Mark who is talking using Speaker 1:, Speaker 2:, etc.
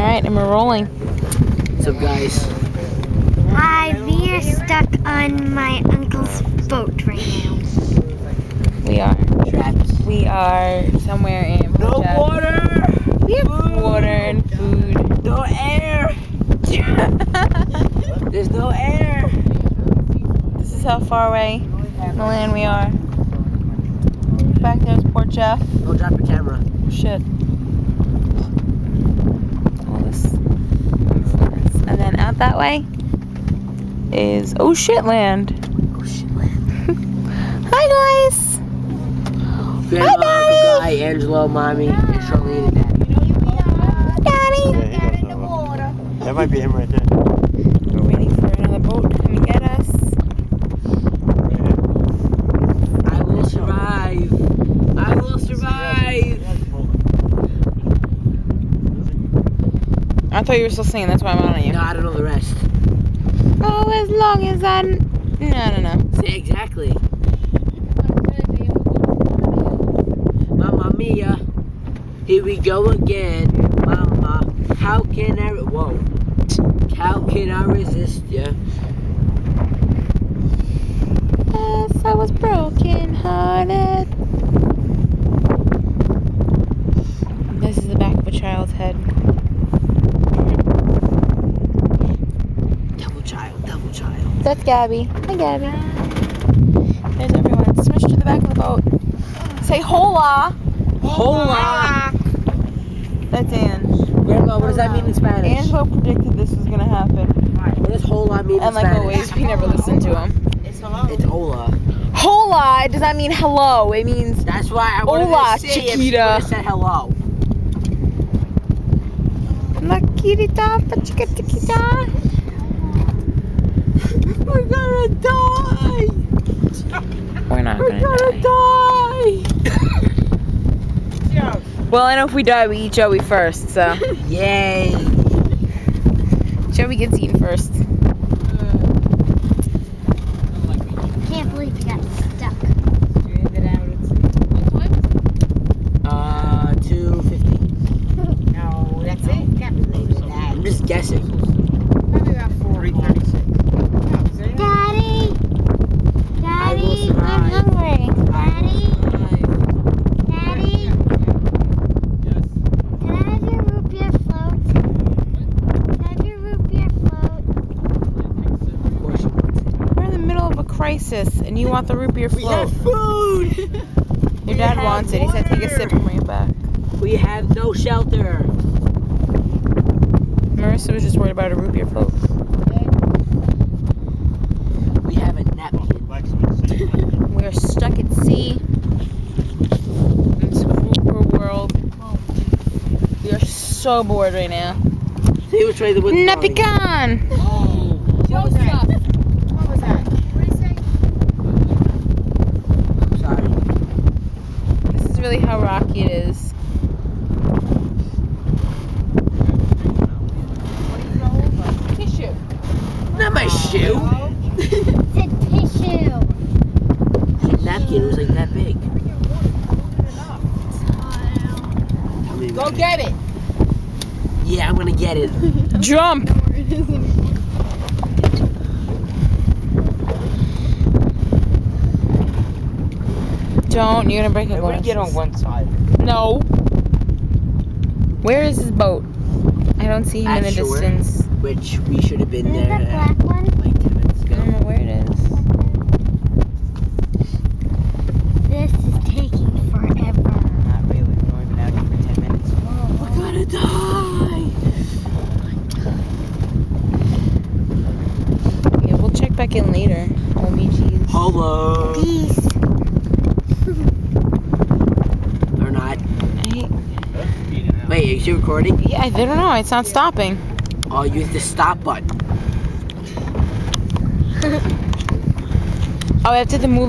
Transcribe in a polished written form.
Speaker 1: Alright, and we're rolling.
Speaker 2: What's up, guys?
Speaker 3: Hi, we are stuck on my uncle's boat right now.
Speaker 1: We are
Speaker 2: Trapped.
Speaker 1: We are somewhere in
Speaker 2: No water!
Speaker 1: We have water and food.
Speaker 2: No air! There's no air!
Speaker 1: This is how far away from the land we are. Back there's Port Jeff.
Speaker 2: Don't drop your camera.
Speaker 1: Shit. All this. And then out that way is oh shit land.
Speaker 2: Oh shit, man.
Speaker 1: Hi guys.
Speaker 2: Grandma,
Speaker 1: Hi, Daddy.
Speaker 2: Uncle Guy, Angelo, Mommy, and Charlene and Daddy.
Speaker 1: Daddy.
Speaker 4: Yeah, he goes over. That might be him right there.
Speaker 1: We're waiting for another boat to come and get us.
Speaker 2: I will survive. I will survive.
Speaker 1: I thought you were still singing, that's why I'm on you.
Speaker 2: No, I don't know the rest.
Speaker 1: Oh, as long as I... No.
Speaker 2: Say exactly. Mamma mia. Here we go again. Mama, how can I... Whoa. How can I resist ya?
Speaker 1: Yes, I was broken hearted. This is the back of a child's head.
Speaker 2: Double child.
Speaker 1: That's Gabby. Hi, Gabby. There's everyone. Smush to the back of the boat. Say hola.
Speaker 2: Hola.
Speaker 1: That's Ange.
Speaker 2: Grandma, what does that mean in Spanish?
Speaker 1: Angelo predicted this was gonna happen.
Speaker 2: What does hola mean in
Speaker 1: And like
Speaker 2: Spanish?
Speaker 1: always, we never listen to him.
Speaker 2: It's hola.
Speaker 1: Hola does not mean hello. It means
Speaker 2: That's why I wanted
Speaker 1: hola,
Speaker 2: to say it. She
Speaker 1: chiquita.
Speaker 2: would've said hello.
Speaker 1: Maquirita, chiquita.
Speaker 2: We're gonna die.
Speaker 1: We're not
Speaker 2: We're
Speaker 1: gonna
Speaker 2: gonna die.
Speaker 1: Well, I know if we die, we eat Joey first, so.
Speaker 2: Yay.
Speaker 1: Joey gets eaten first.
Speaker 3: Can't believe you got stuck.
Speaker 2: 250.
Speaker 5: No, that's it? Can't believe that.
Speaker 2: I'm just guessing.
Speaker 5: Probably about 336.
Speaker 3: Daddy! Daddy,
Speaker 2: survive.
Speaker 3: I'm hungry. Daddy? Daddy?
Speaker 4: Yes.
Speaker 3: Can I have your root beer float? Can I have your root beer float?
Speaker 2: Of course you want it.
Speaker 1: We're in the middle of a crisis, and you want the root beer
Speaker 2: We have
Speaker 1: float.
Speaker 2: food.
Speaker 1: Your dad wants it. He said take a sip and bring it back.
Speaker 2: We have no shelter.
Speaker 1: Marissa was just worried about a root beer float.
Speaker 2: We have a napkin.
Speaker 1: We are stuck at sea in this cruel world. We are so bored right now.
Speaker 2: See which way the wind's blowing.
Speaker 1: Napikan!
Speaker 5: What was that? What was that? What did he say?
Speaker 2: Sorry.
Speaker 1: This is really how rocky it is.
Speaker 5: Tissue.
Speaker 2: Not my shoe.
Speaker 3: It's a tissue.
Speaker 2: The napkin was like that big. Tell me
Speaker 5: Go
Speaker 2: about it.
Speaker 5: get it.
Speaker 2: Yeah, I'm gonna get it.
Speaker 1: Jump! Don't, you're gonna break a
Speaker 2: I'm gonna
Speaker 1: glass.
Speaker 2: get on one side.
Speaker 1: No. Where is his boat? I don't see him in the
Speaker 2: At shore.
Speaker 1: distance.
Speaker 2: Which we should have been
Speaker 3: Is
Speaker 2: there
Speaker 3: that black one?
Speaker 2: like 10 minutes
Speaker 1: I
Speaker 2: ago.
Speaker 1: don't know where it is.
Speaker 3: This is taking forever.
Speaker 2: Not really. We've only been out here for 10 minutes. We're gonna die.
Speaker 1: Yeah, we'll check back in later. OMGs.
Speaker 2: Hello.
Speaker 3: Peace.
Speaker 2: Or not.
Speaker 1: Hey,
Speaker 2: Wait, is you recording?
Speaker 1: yeah, I don't know. It's not stopping.
Speaker 2: Oh, use the stop button.
Speaker 1: Oh, after the movie.